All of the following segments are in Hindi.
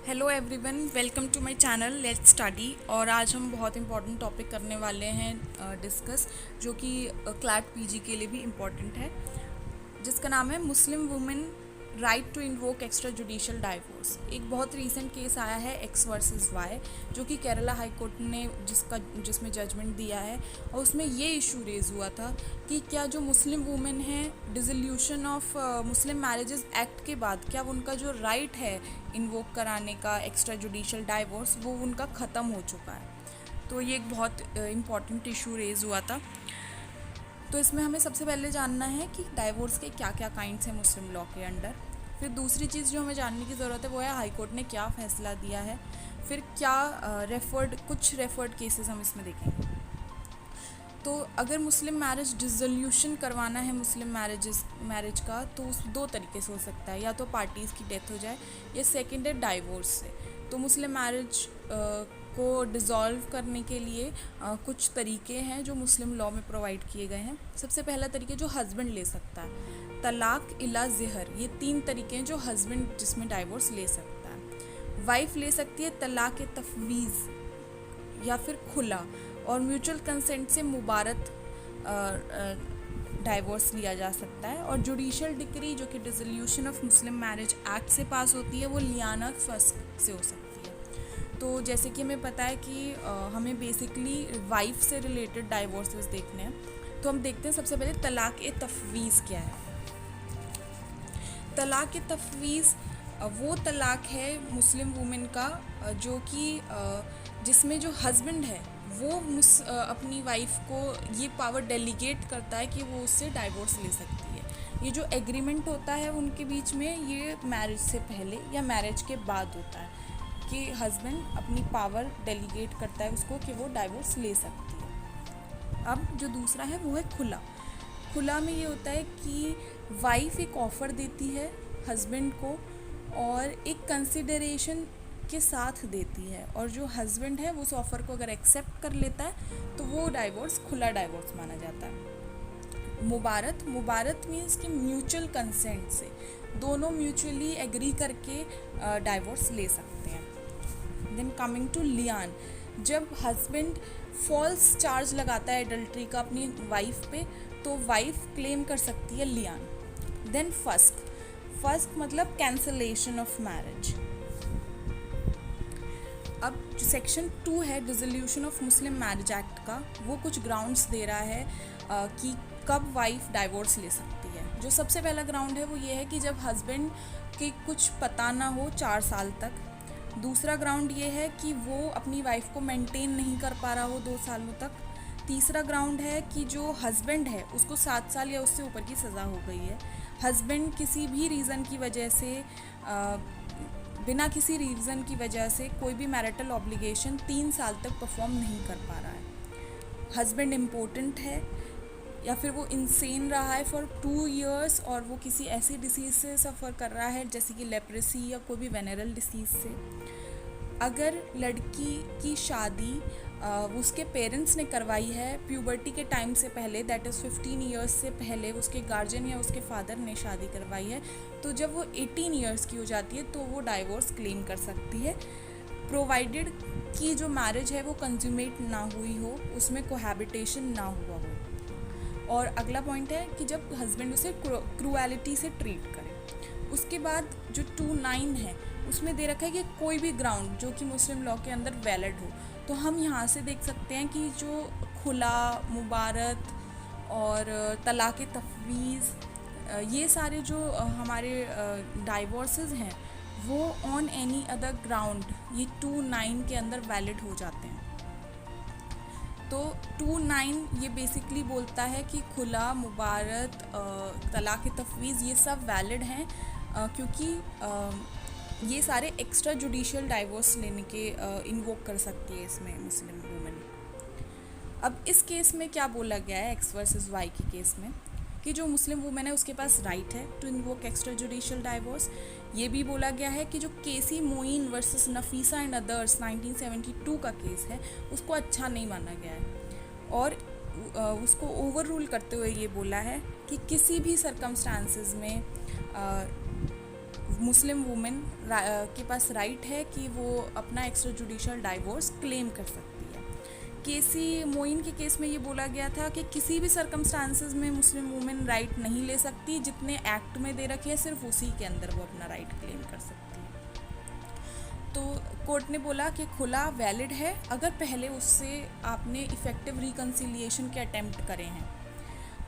Hello everyone, welcome to my channel let's study. और आज हम बहुत इंपॉर्टेंट टॉपिक करने वाले हैं डिस्कस, जो कि क्लैट पीजी के लिए भी इम्पॉर्टेंट है, जिसका नाम है Muslim women right to invoke extra judicial divorce. एक बहुत रीसेंट केस आया है एक्स वर्सेस वाई, जो कि केरला हाई कोर्ट ने जिसमें जजमेंट दिया है। और उसमें ये इशू रेज हुआ था कि क्या जो मुस्लिम वुमेन है dissolution of Muslim marriages act के बाद क्या उनका जो राइट है इन्वोक कराने का एक्स्ट्रा जुडिशल डाइवोर्स वो उनका ख़त्म हो चुका है। तो ये एक बहुत इम्पॉर्टेंट इशू रेज हुआ था। तो इसमें हमें सबसे पहले जानना है कि डाइवोर्स के क्या क्या काइंड्स हैं मुस्लिम लॉ के अंडर। फिर दूसरी चीज़ जो हमें जानने की ज़रूरत है वो है हाई कोर्ट ने क्या फ़ैसला दिया है। फिर क्या कुछ रेफर्ड केसेस हम इसमें देखेंगे। तो अगर मुस्लिम मैरिज डिसोल्यूशन करवाना है मुस्लिम मैरिज का, तो उस दो तरीके से हो सकता है, या तो पार्टीज़ की डेथ हो जाए या सेकेंड है डाइवोर्स से। तो मुस्लिम मैरिज को डिज़ोल्व करने के लिए कुछ तरीके हैं जो मुस्लिम लॉ में प्रोवाइड किए गए हैं। सबसे पहला तरीका जो हस्बैंड ले सकता है, तलाक इला ज़हर, ये 3 तरीके हैं जो हस्बैंड जिसमें डाइवोर्स ले सकता है। वाइफ ले सकती है तलाक तफवीज़ या फिर खुला, और म्यूचुअल कंसेंट से मुबारत डाइवोर्स लिया जा सकता है। और जुडिशल डिक्री जो कि dissolution of Muslim marriage act से पास होती है वो लियाना फस्क से हो सकती है। तो जैसे कि हमें पता है कि हमें बेसिकली वाइफ से रिलेटेड डाइवोर्सेस देखने हैं, तो हम देखते हैं सबसे पहले तलाक तफवीज़ क्या है। तलाक तफवीज़ वो तलाक है मुस्लिम वुमेन का जो कि जिसमें जो हस्बैंड है वो अपनी वाइफ को ये पावर डेलीगेट करता है कि वो उससे डाइवोर्स ले सकती है। ये जो एग्रीमेंट होता है उनके बीच में, ये मैरिज से पहले या मैरिज के बाद होता है कि हस्बैंड अपनी पावर डेलीगेट करता है उसको कि वो डाइवोर्स ले सकती है। अब जो दूसरा है वो है खुला। खुला में ये होता है कि वाइफ एक ऑफ़र देती है हस्बैंड को और एक कंसिडरेशन के साथ देती है, और जो हस्बैंड है वो उस ऑफ़र को अगर एक्सेप्ट कर लेता है तो वो डाइवोर्स खुला डाइवोर्स माना जाता है। मुबारत मीन्स कि म्यूचुअल कंसेंट से दोनों म्यूचुअली एग्री करके डाइवोर्स ले सकते हैं। देन कमिंग टू लियान, जब हस्बैंड फॉल्स चार्ज लगाता है एडल्ट्री का अपनी वाइफ पे, तो वाइफ क्लेम कर सकती है लियान। देन फस्क मतलब कैंसलेशन ऑफ मैरिज। अब जो सेक्शन 2 है dissolution of Muslim marriage act का, वो कुछ ग्राउंड्स दे रहा है कि कब वाइफ डाइवोर्स ले सकती है। जो सबसे पहला ग्राउंड है वो ये है कि जब हस्बैंड के कुछ पता ना हो 4 साल तक। दूसरा ग्राउंड ये है कि वो अपनी वाइफ को मेंटेन नहीं कर पा रहा हो 2 सालों तक। तीसरा ग्राउंड है कि जो हस्बैंड है उसको 7 साल या उससे ऊपर की सज़ा हो गई है। हस्बैंड किसी भी रीज़न की वजह से बिना किसी रीज़न की वजह से कोई भी मैरिटल ऑब्लिगेशन 3 साल तक परफॉर्म नहीं कर पा रहा है। हस्बैंड इम्पोर्टेंट है या फिर वो इंसेन रहा है फॉर 2 इयर्स, और वो किसी ऐसी डिसीज़ से सफ़र कर रहा है जैसे कि लेप्रेसी या कोई भी वेनरल डिसीज़ से। अगर लड़की की शादी उसके पेरेंट्स ने करवाई है प्यूबर्टी के टाइम से पहले, दैट इज़ 15 इयर्स से पहले उसके गार्जियन या उसके फादर ने शादी करवाई है, तो जब वो 18 इयर्स की हो जाती है तो वो डाइवोर्स क्लेम कर सकती है, प्रोवाइडेड कि जो मैरिज है वो कंज्यूमेट ना हुई हो, उसमें कोहैबिटेशन ना हुआ हो। और अगला पॉइंट है कि जब हस्बैंड उसे क्रूएलिटी से ट्रीट करे। उसके बाद जो 2(9) है उसमें दे रखा है कि कोई भी ग्राउंड जो कि मुस्लिम लॉ के अंदर वैलिड हो। तो हम यहाँ से देख सकते हैं कि जो खुला, मुबारत और तलाक तफवीज़, ये सारे जो हमारे डाइवोर्सेस हैं वो ऑन एनी अदर ग्राउंड ये 2(9) के अंदर वैलिड हो जाते हैं। तो 2(9) ये बेसिकली बोलता है कि खुला, मुबारत, तलाक तफवीज़ ये सब वैलिड हैं क्योंकि ये सारे एक्स्ट्रा जुडिशियल डाइवोर्स लेने के इन्वोक कर सकती है इसमें मुस्लिम वुमेन। अब इस केस में क्या बोला गया है एक्स वर्सेस वाई के केस में, कि जो मुस्लिम वुमेन है उसके पास राइट है to invoke extra judicial divorce. ये भी बोला गया है कि जो K C Moin versus Nafisa and others 1972 का केस है उसको अच्छा नहीं माना गया है, और उसको ओवर रूल करते हुए ये बोला है कि किसी भी सरकमस्टांसेस में मुस्लिम वुमेन के पास राइट है कि वो अपना एक्स्ट्रा जुडिशल डाइवोर्स क्लेम कर सकती है। केसी मोइन के केस में ये बोला गया था कि किसी भी सर्कमस्टांसेस में मुस्लिम वुमेन राइट नहीं ले सकती, जितने एक्ट में दे रखे हैं सिर्फ उसी के अंदर वो अपना राइट क्लेम कर सकती है। तो कोर्ट ने बोला कि खुला वैलिड है अगर पहले उससे आपने इफ़ेक्टिव रिकन्सिलिएशन के अटेम्प्ट करे हैं।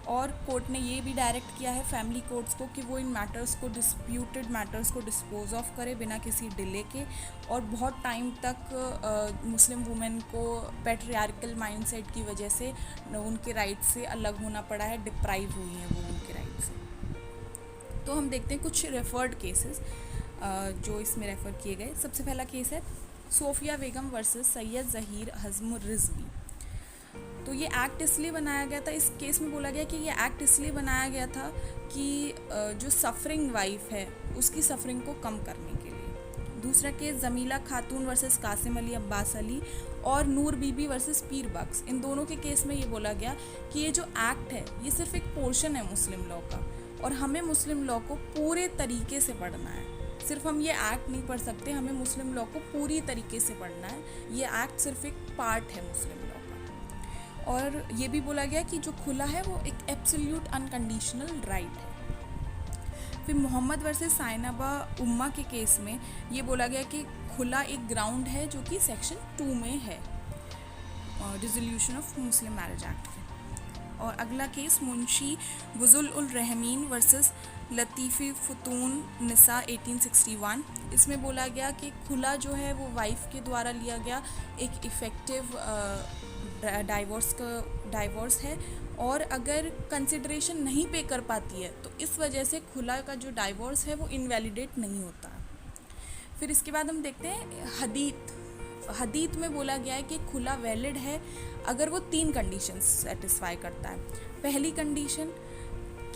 और कोर्ट ने ये भी डायरेक्ट किया है फैमिली कोर्ट्स को कि वो इन मैटर्स को, डिस्प्यूटेड मैटर्स को डिस्पोज ऑफ करे बिना किसी डिले के। और बहुत टाइम तक मुस्लिम वुमेन को पैट्रियार्कल माइंडसेट की वजह से उनके राइट से अलग होना पड़ा है, डिप्राइव हुई हैं वो उनके राइट से। तो हम देखते हैं कुछ रेफर्ड केसेस जो इसमें रेफ़र किए गए। सबसे पहला केस है सोफिया बेगम वर्सेस सैयद ज़हीर हज़मुर रिज़वी। तो ये एक्ट इसलिए बनाया गया था, इस केस में बोला गया कि ये एक्ट इसलिए बनाया गया था कि जो सफ़रिंग वाइफ है उसकी सफ़रिंग को कम करने के लिए। दूसरा केस जमीला खातून वर्सेस कासिम अली अब्बास अली और नूर बीबी वर्सेस पीर बख्श। इन दोनों के केस में ये बोला गया कि ये जो एक्ट है ये सिर्फ एक पोर्शन है मुस्लिम लॉ का, और हमें मुस्लिम लॉ को पूरे तरीके से पढ़ना है। सिर्फ हम ये एक्ट नहीं पढ़ सकते, हमें मुस्लिम लॉ को पूरी तरीके से पढ़ना है। ये एक्ट सिर्फ एक पार्ट है मुस्लिम लॉ का। और ये भी बोला गया कि जो खुला है वो एक एब्सोल्यूट अनकंडीशनल राइट है। फिर मोहम्मद वर्सेस साइनबा उम्मा के केस में ये बोला गया कि खुला एक ग्राउंड है जो कि सेक्शन 2 में है dissolution of Muslim marriage act के। और अगला केस मुंशी वजुल उल रहमीन वर्सेस लतीफ़ी फतून निसा 1861। इसमें बोला गया कि खुला जो है वो वाइफ के द्वारा लिया गया एक इफ़ेक्टिव डाइवोर्स है, और अगर कंसिडरेशन नहीं पे कर पाती है तो इस वजह से खुला का जो डाइवोर्स है वो इनवैलिडेट नहीं होता। फिर इसके बाद हम देखते हैं हदीत में बोला गया है कि खुला वैलिड है अगर वो 3 कंडीशंस सेटिस्फाई करता है। पहली कंडीशन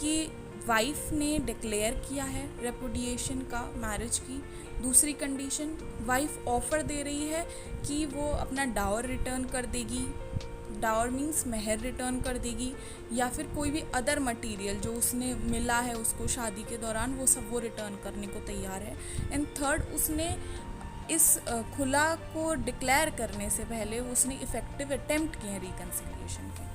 कि वाइफ ने डिक्लेयर किया है रेपुडिएशन का मैरिज की। दूसरी कंडीशन, वाइफ ऑफ़र दे रही है कि वो अपना डावर रिटर्न कर देगी, डावर मीन्स मेहर रिटर्न कर देगी, या फिर कोई भी अदर मटेरियल जो उसने मिला है उसको शादी के दौरान वो सब वो रिटर्न करने को तैयार है। एंड थर्ड, उसने इस खुला को डिक्लेयर करने से पहले उसने इफ़ेक्टिव अटेम्प्ट किए हैं रिकन्सिलिएशन के।